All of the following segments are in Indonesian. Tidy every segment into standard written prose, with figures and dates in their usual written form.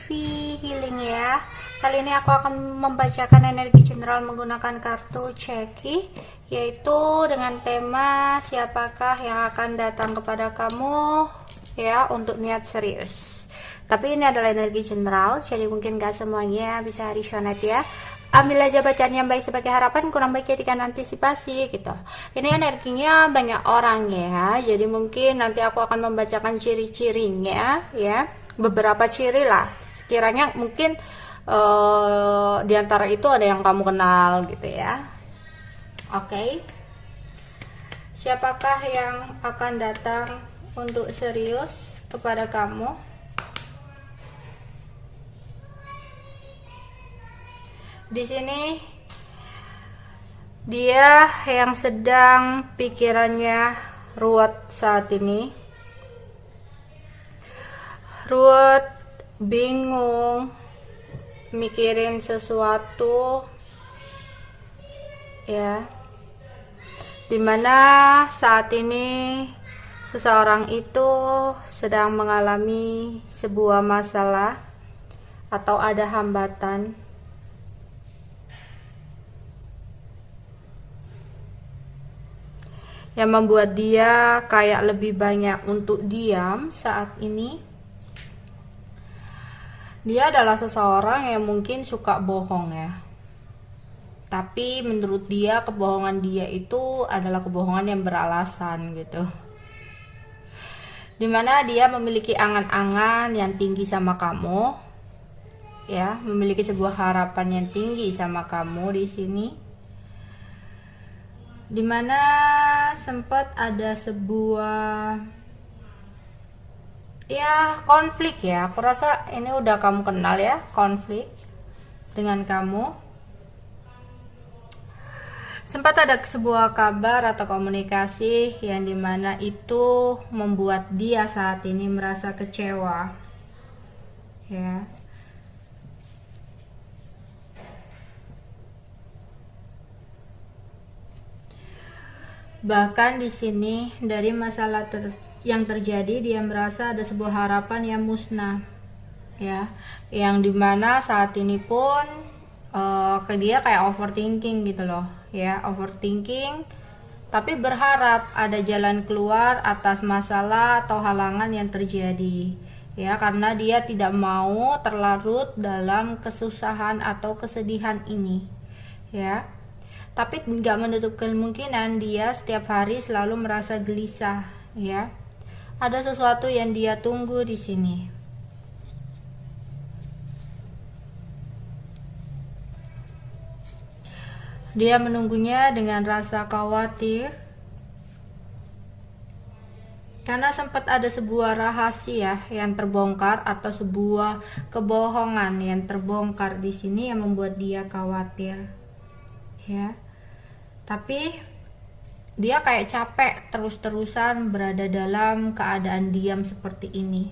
Vivi Healing ya. Kali ini aku akan membacakan energi general menggunakan kartu Ceki, yaitu dengan tema siapakah yang akan datang kepada kamu ya untuk niat serius. Tapi ini adalah energi general, jadi mungkin gak semuanya bisa resonate ya. Ambil aja bacaan yang baik sebagai harapan, kurang baik jadikan antisipasi gitu. Ini energinya banyak orang ya, jadi mungkin nanti aku akan membacakan ciri-cirinya ya, beberapa ciri lah. Sekiranya mungkin di antara itu ada yang kamu kenal gitu ya. Oke. Siapakah yang akan datang untuk serius kepada kamu? Di sini dia yang sedang pikirannya ruwet saat ini, ruwet, bingung, mikirin sesuatu ya, dimana saat ini seseorang itu sedang mengalami sebuah masalah atau ada hambatan yang membuat dia kayak lebih banyak untuk diam saat ini. Dia adalah seseorang yang mungkin suka bohong ya, tapi menurut dia kebohongan dia itu adalah kebohongan yang beralasan gitu, dimana dia memiliki angan-angan yang tinggi sama kamu ya, memiliki sebuah harapan yang tinggi sama kamu di sini, dimana sempat ada sebuah ya konflik ya. Aku rasa ini udah kamu kenal ya, konflik dengan kamu. Sempat ada sebuah kabar atau komunikasi yang dimana itu membuat dia saat ini merasa kecewa ya. Bahkan di sini dari masalah yang terjadi, dia merasa ada sebuah harapan yang musnah ya, yang dimana saat ini pun ke dia kayak overthinking gitu loh ya, overthinking, tapi berharap ada jalan keluar atas masalah atau halangan yang terjadi ya, karena dia tidak mau terlarut dalam kesusahan atau kesedihan ini ya. Tapi nggak menutup kemungkinan dia setiap hari selalu merasa gelisah ya. Ada sesuatu yang dia tunggu di sini. Dia menunggunya dengan rasa khawatir, karena sempat ada sebuah rahasia yang terbongkar atau sebuah kebohongan yang terbongkar di sini yang membuat dia khawatir ya. Tapi dia kayak capek terus-terusan berada dalam keadaan diam seperti ini,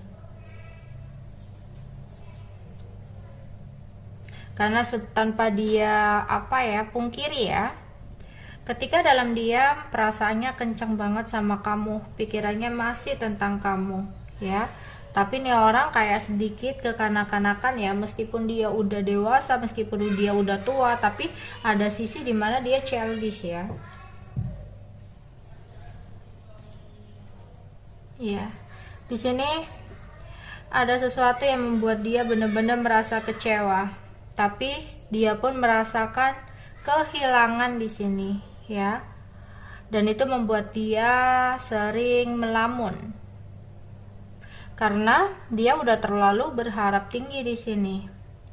karena tanpa dia pungkiri ya, ketika dalam diam perasaannya kencang banget sama kamu, pikirannya masih tentang kamu ya. Tapi nih orang kayak sedikit kekanak-kanakan ya, meskipun dia udah dewasa, meskipun dia udah tua, tapi ada sisi dimana dia childish ya. Ya, di sini ada sesuatu yang membuat dia benar-benar merasa kecewa, tapi dia pun merasakan kehilangan di sini ya, dan itu membuat dia sering melamun. Karena dia udah terlalu berharap tinggi di sini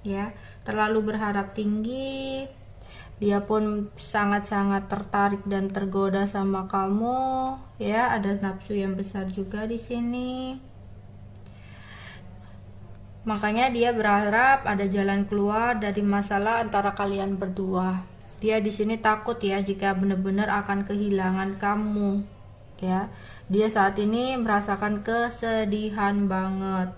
ya, terlalu berharap tinggi. Dia pun sangat-sangat tertarik dan tergoda sama kamu ya, ada nafsu yang besar juga di sini. Makanya dia berharap ada jalan keluar dari masalah antara kalian berdua. Dia di sini takut ya jika benar-benar akan kehilangan kamu ya. Dia saat ini merasakan kesedihan banget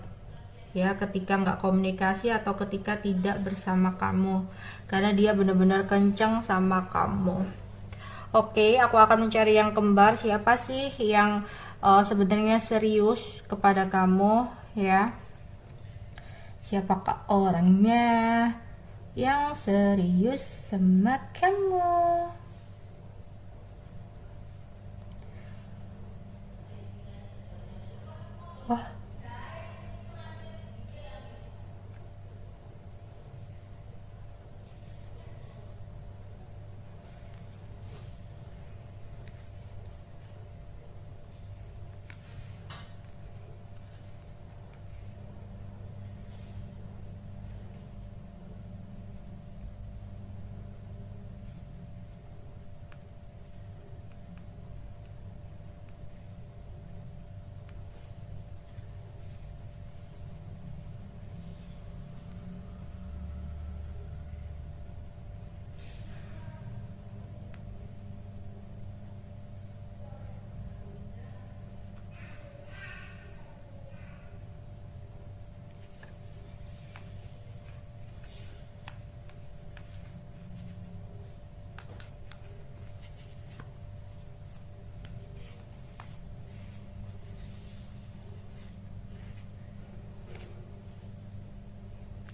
ya ketika nggak komunikasi atau ketika tidak bersama kamu, karena dia benar-benar kenceng sama kamu. Oke, aku akan mencari yang kembar. Siapa sih yang sebenarnya serius kepada kamu ya? Siapakah orangnya yang serius sama kamu? Wah,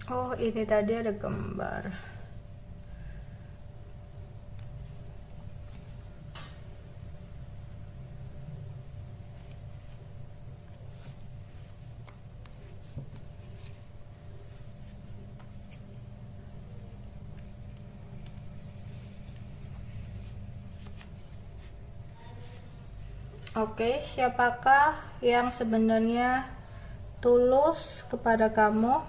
oh ini tadi ada gambar. Oke, siapakah yang sebenarnya tulus kepada kamu?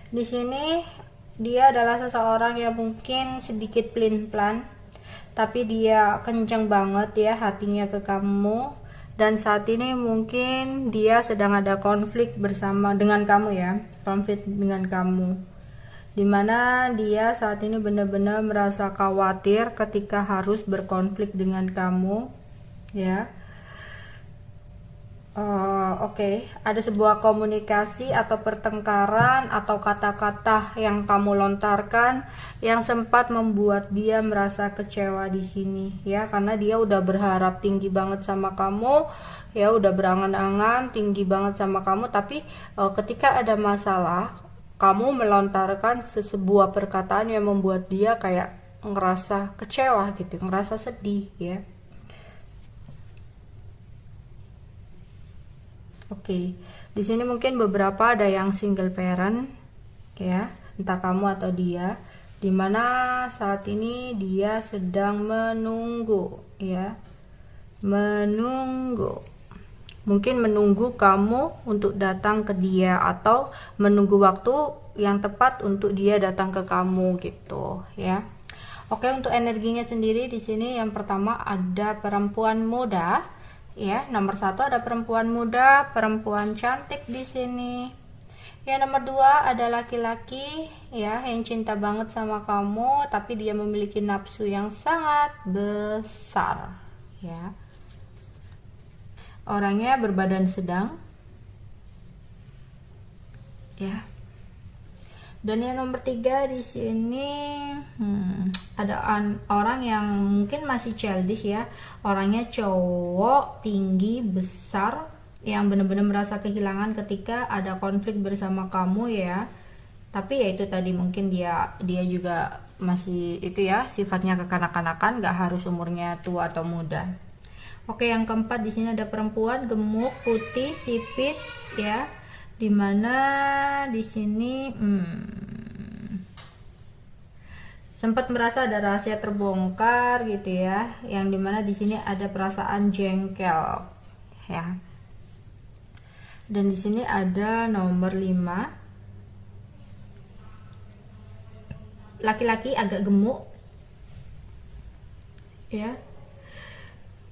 Di sini dia adalah seseorang yang mungkin sedikit pelin-pelan, tapi dia kenceng banget ya hatinya ke kamu. Dan saat ini mungkin dia sedang ada konflik bersama dengan kamu ya, konflik dengan kamu. Dimana dia saat ini benar-benar merasa khawatir ketika harus berkonflik dengan kamu ya. Oke, ada sebuah komunikasi atau pertengkaran atau kata-kata yang kamu lontarkan yang sempat membuat dia merasa kecewa di sini ya, karena dia udah berharap tinggi banget sama kamu ya, udah berangan-angan tinggi banget sama kamu, tapi ketika ada masalah kamu melontarkan sebuah perkataan yang membuat dia kayak ngerasa kecewa gitu, ngerasa sedih ya. Oke, di sini mungkin beberapa ada yang single parent ya, entah kamu atau dia, dimana saat ini dia sedang menunggu ya, menunggu, mungkin menunggu kamu untuk datang ke dia atau menunggu waktu yang tepat untuk dia datang ke kamu gitu ya. Oke, untuk energinya sendiri di sini yang pertama ada perempuan muda. Ya, nomor 1 ada perempuan muda, perempuan cantik di sini. Ya, nomor 2 ada laki-laki ya yang cinta banget sama kamu, tapi dia memiliki nafsu yang sangat besar ya. Orangnya berbadan sedang ya. Dan yang nomor 3 di sini ada orang yang mungkin masih childish ya, orangnya cowok tinggi besar yang benar-benar merasa kehilangan ketika ada konflik bersama kamu ya. Tapi ya itu tadi, mungkin dia juga masih itu ya, sifatnya kekanak-kanakan, gak harus umurnya tua atau muda. Oke, yang keempat di sini ada perempuan gemuk, putih, sipit ya, dimana di sini sempat merasa ada rahasia terbongkar gitu ya, yang dimana di sini ada perasaan jengkel ya. Dan di sini ada nomor 5, laki-laki agak gemuk ya,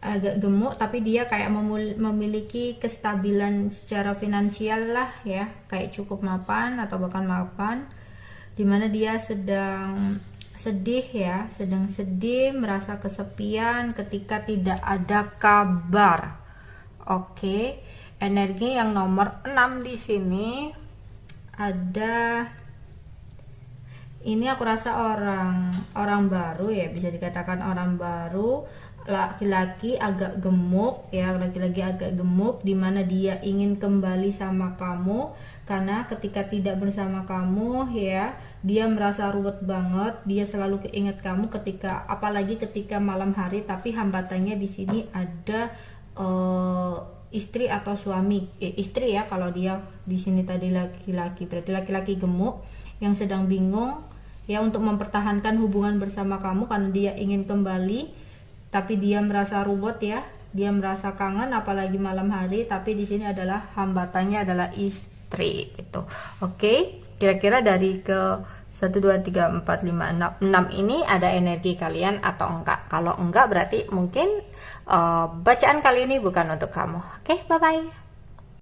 agak gemuk, tapi dia kayak memiliki kestabilan secara finansial lah ya, kayak cukup mapan atau bahkan mapan, dimana dia sedang sedih ya, sedang sedih, merasa kesepian ketika tidak ada kabar. Oke, energi yang nomor 6 di sini ada, ini aku rasa orang baru ya, bisa dikatakan orang baru, laki-laki agak gemuk ya, laki-laki agak gemuk, dimana dia ingin kembali sama kamu karena ketika tidak bersama kamu ya, dia merasa ruwet banget, dia selalu keinget kamu ketika, apalagi ketika malam hari. Tapi hambatannya di sini ada istri atau suami, istri ya, kalau dia di sini tadi laki-laki, berarti laki-laki gemuk yang sedang bingung ya untuk mempertahankan hubungan bersama kamu karena dia ingin kembali, tapi dia merasa ruwet ya, dia merasa kangen apalagi malam hari. Tapi di sini adalah hambatannya adalah istri itu. Oke, kira-kira dari ke 1 2 3 4 5 6 ini ada energi kalian atau enggak? Kalau enggak berarti mungkin bacaan kali ini bukan untuk kamu. Oke, bye bye.